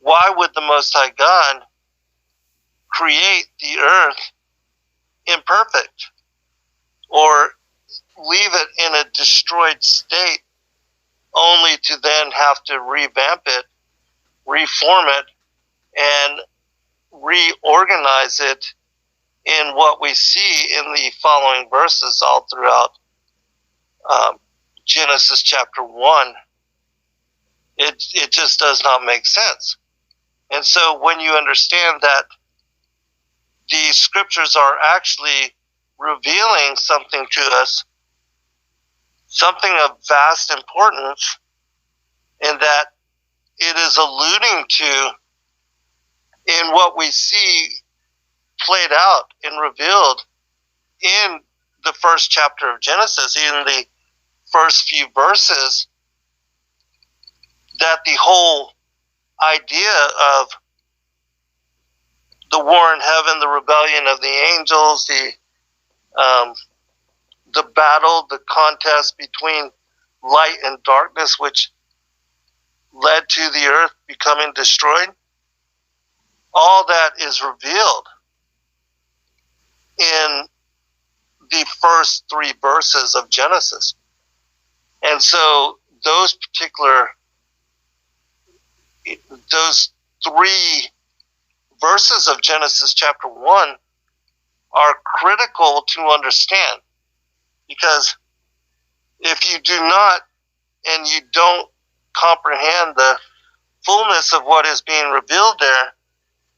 why would the Most High God create the earth imperfect or leave it in a destroyed state only to then have to revamp it, reform it, and reorganize it in what we see in the following verses all throughout Genesis chapter 1? It just does not make sense. And so when you understand that the scriptures are actually revealing something to us, something of vast importance, and that it is alluding to in what we see played out and revealed in the first chapter of Genesis, in the first few verses, that the whole idea of the war in heaven, the rebellion of the angels, the battle, the contest between light and darkness, which led to the earth becoming destroyed, all that is revealed in the first 3 verses of Genesis. And so those 3 verses of Genesis chapter 1 are critical to understand, because if you do not and you don't comprehend the fullness of what is being revealed there,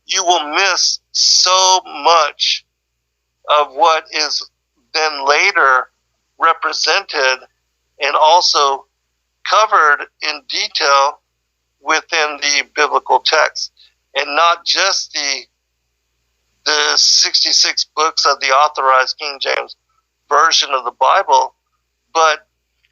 you will miss so much of what is then later represented and also covered in detail within the biblical text, and not just the 66 books of the authorized King James version of the Bible, but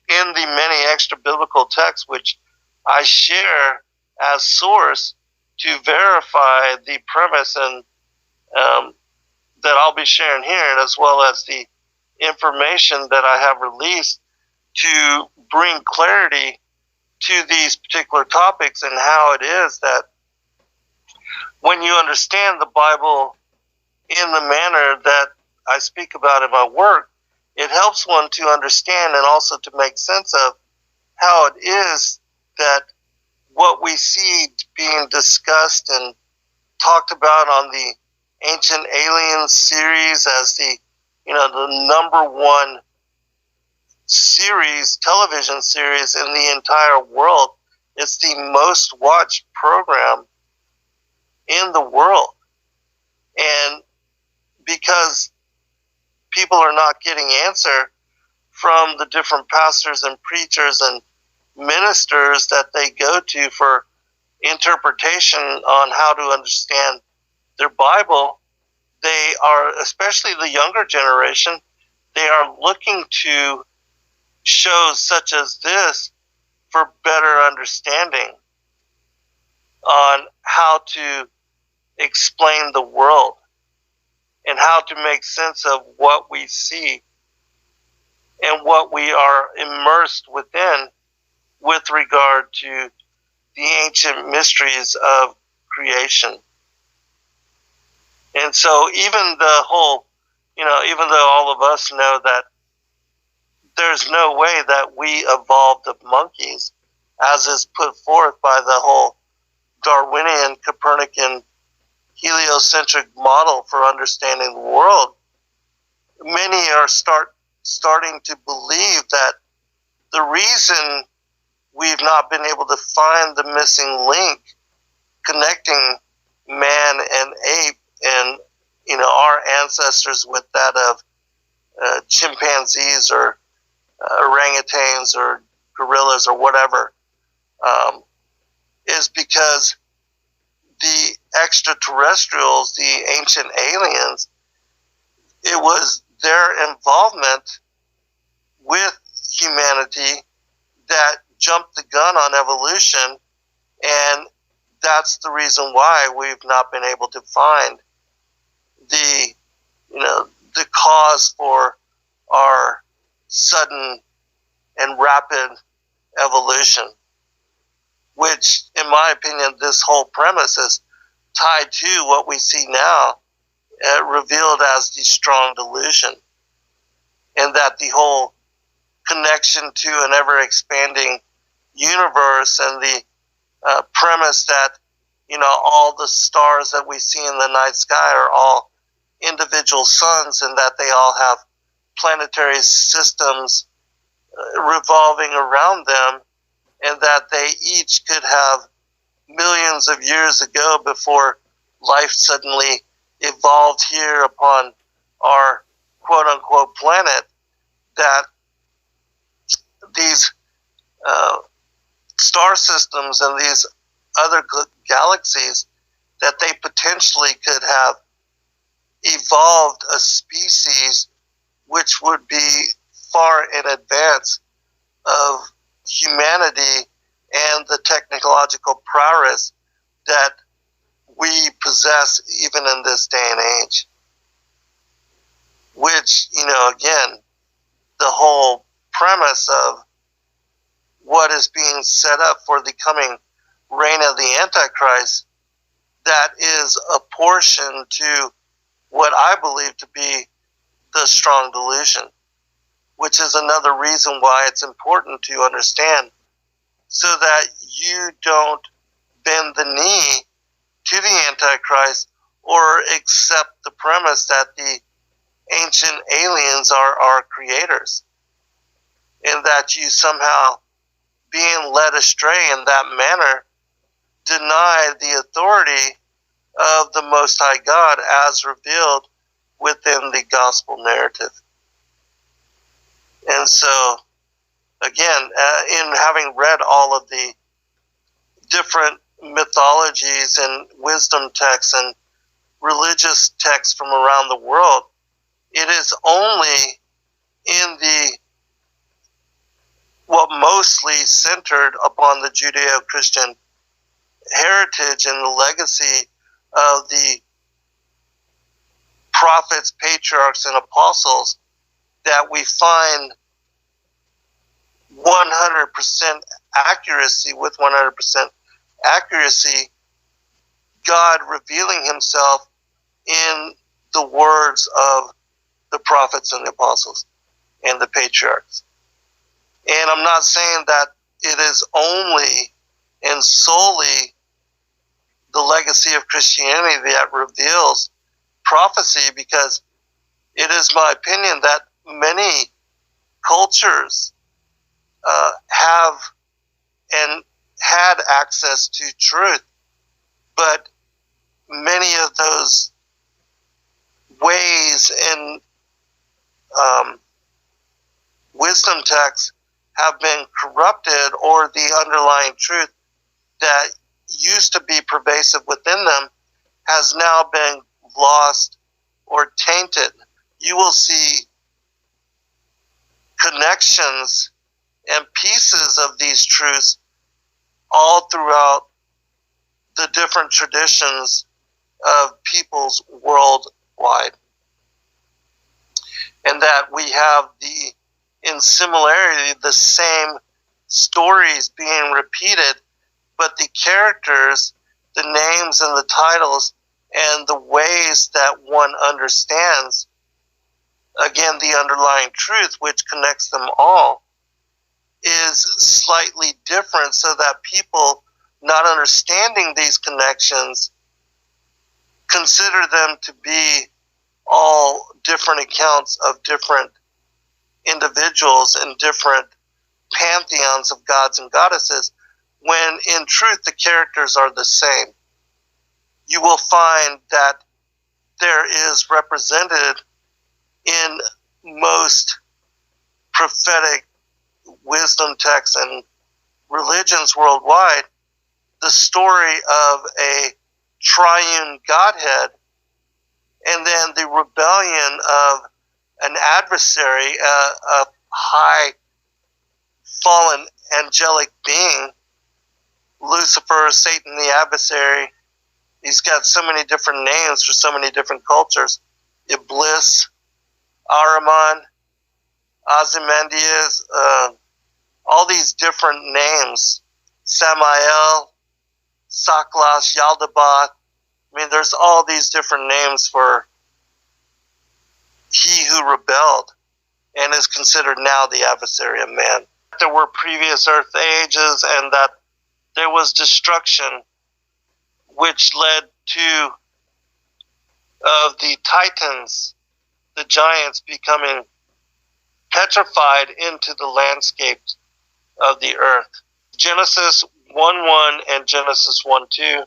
in the many extra biblical texts which I share as source to verify the premise and that I'll be sharing here, as well as the information that I have released to bring clarity to these particular topics, and how it is that when you understand the Bible in the manner that I speak about in my work, it helps one to understand and also to make sense of how it is that what we see being discussed and talked about on the Ancient Aliens series as the number 1 series, television series in the entire world. It's the most watched program in the world. And because people are not getting answer from the different pastors and preachers and ministers that they go to for interpretation on how to understand their Bible, they are, especially the younger generation, they are looking to shows such as this for better understanding on how to explain the world and how to make sense of what we see and what we are immersed within with regard to the ancient mysteries of creation. And so even the whole, even though all of us know that there's no way that we evolved of monkeys, as is put forth by the whole Darwinian, Copernican, heliocentric model for understanding the world, many are starting to believe that the reason we've not been able to find the missing link connecting man and ape and our ancestors with that of chimpanzees or orangutans or gorillas or whatever, is because the extraterrestrials, the ancient aliens, it was their involvement with humanity that jumped the gun on evolution, and that's the reason why we've not been able to find the cause for our sudden and rapid evolution. which, in my opinion, this whole premise is tied to what we see now, revealed as the strong delusion, and that the whole connection to an ever-expanding universe and the premise that, all the stars that we see in the night sky are all individual suns, and that they all have planetary systems revolving around them, and that they each could have millions of years ago before life suddenly evolved here upon our quote-unquote planet, that these star systems and these other galaxies, that they potentially could have evolved a species which would be far in advance of humanity and the technological prowess that we possess even in this day and age. Which, again, the whole premise of what is being set up for the coming reign of the Antichrist, that is a portion to what I believe to be the strong delusion, which is another reason why it's important to understand, so that you don't bend the knee to the Antichrist or accept the premise that the ancient aliens are our creators, and that you somehow, being led astray in that manner, deny the authority of the Most High God as revealed within the gospel narrative. And so, again, in having read all of the different mythologies and wisdom texts and religious texts from around the world, it is only in the what mostly centered upon the Judeo-Christian heritage and the legacy of the prophets, patriarchs, and apostles that we find 100% accuracy, with 100% accuracy, God revealing himself in the words of the prophets and the apostles and the patriarchs. And I'm not saying that it is only and solely the legacy of Christianity that reveals prophecy, because it is my opinion that many cultures have and had access to truth, but many of those ways and wisdom texts have been corrupted, or the underlying truth that used to be pervasive within them has now been lost or tainted. You will see connections and pieces of these truths all throughout the different traditions of peoples worldwide. And that we have in similarity, the same stories being repeated, but the characters, the names and the titles, and the ways that one understands, again, the underlying truth which connects them all, is slightly different, so that people not understanding these connections consider them to be all different accounts of different individuals and different pantheons of gods and goddesses, when in truth the characters are the same. You will find that there is represented in most prophetic wisdom texts and religions worldwide the story of a triune Godhead, and then the rebellion of an adversary, a high fallen angelic being, Lucifer, Satan the adversary. He's got so many different names for so many different cultures. Iblis, Ahriman, Ozymandias, all these different names Samael, Saklas, Yaldabaoth. I mean, there's all these different names for he who rebelled and is considered now the adversary of man. There were previous earth ages and that there was destruction which led to the titans, the giants, becoming petrified into the landscape of the earth. Genesis 1:1 and Genesis 1:2.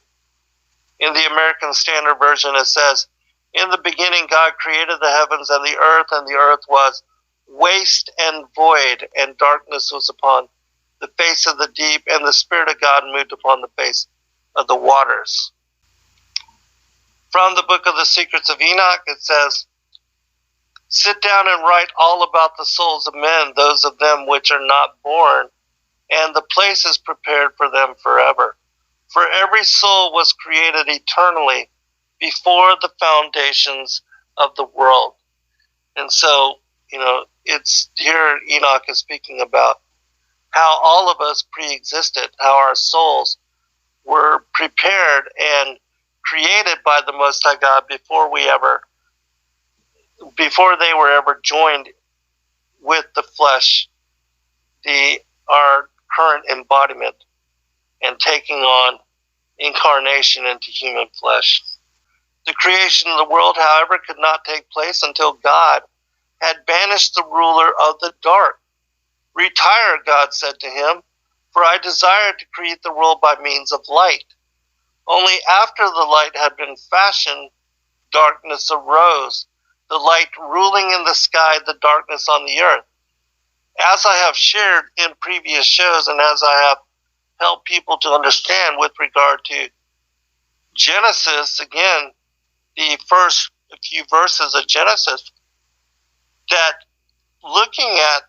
In the American Standard Version it says, "In the beginning God created the heavens and the earth was waste and void, and darkness was upon the face of the deep, and the Spirit of God moved upon the face of the waters." From the book of the Secrets of Enoch, it says, "Sit down and write all about the souls of men, those of them which are not born, and the places prepared for them forever. For every soul was created eternally before the foundations of the world." And so, it's here Enoch is speaking about how all of us pre-existed, how our souls were prepared and created by the Most High God before they were ever joined with the flesh, our current embodiment, and taking on incarnation into human flesh. The creation of the world, however, could not take place until God had banished the ruler of the dark. "Retire," God said to him, "for I desire to create the world by means of light." Only after the light had been fashioned, darkness arose, the light ruling in the sky, the darkness on the earth. As I have shared in previous shows, and as I have helped people to understand with regard to Genesis, again, the first few verses of Genesis, that looking at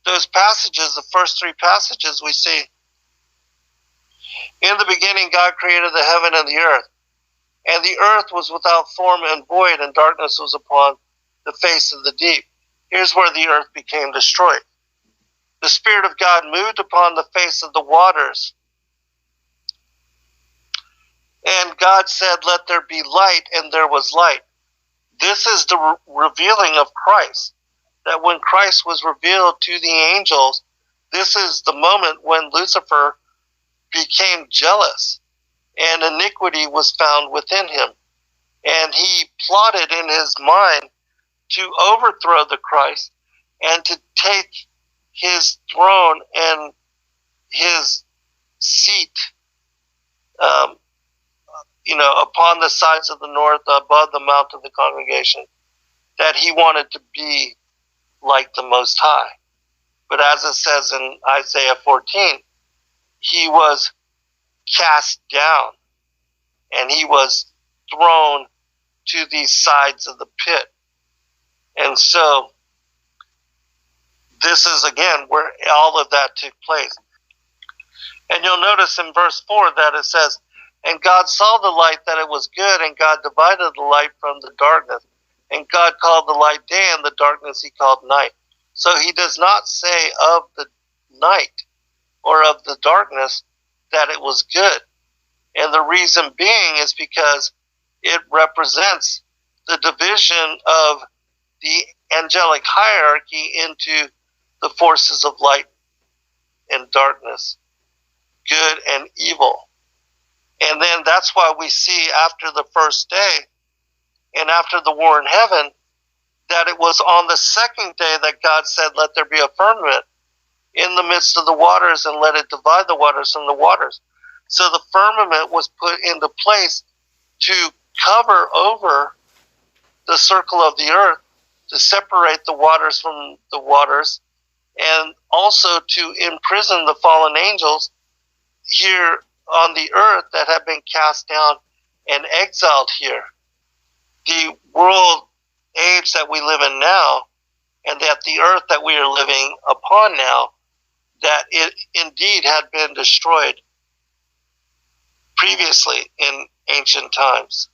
those passages, the first three passages, we see, "In the beginning God created the heaven and the earth, and the earth was without form and void, and darkness was upon the face of the deep." Here's where the earth became destroyed. "The Spirit of God moved upon the face of the waters. And God said, 'Let there be light,' and there was light." This is the revealing of Christ. That when Christ was revealed to the angels, this is the moment when Lucifer became jealous and iniquity was found within him. And he plotted in his mind to overthrow the Christ and to take his throne and his seat, upon the sides of the north above the mount of the congregation, that he wanted to be like the Most High. But as it says in Isaiah 14, he was cast down and he was thrown to the sides of the pit. And so this is again where all of that took place. And you'll notice in verse 4 that it says, "And God saw the light that it was good, and God divided the light from the darkness. And God called the light day, and the darkness he called night." So he does not say of the night or of the darkness that it was good. And the reason being is because it represents the division of the angelic hierarchy into the forces of light and darkness, good and evil. And then that's why we see after the first day and after the war in heaven, that it was on the second day that God said, "Let there be a firmament in the midst of the waters, and let it divide the waters from the waters." So the firmament was put into place to cover over the circle of the earth, to separate the waters from the waters, and also to imprison the fallen angels here on the earth that have been cast down and exiled here. The world age that we live in now, and that the earth that we are living upon now, that it indeed had been destroyed previously in ancient times.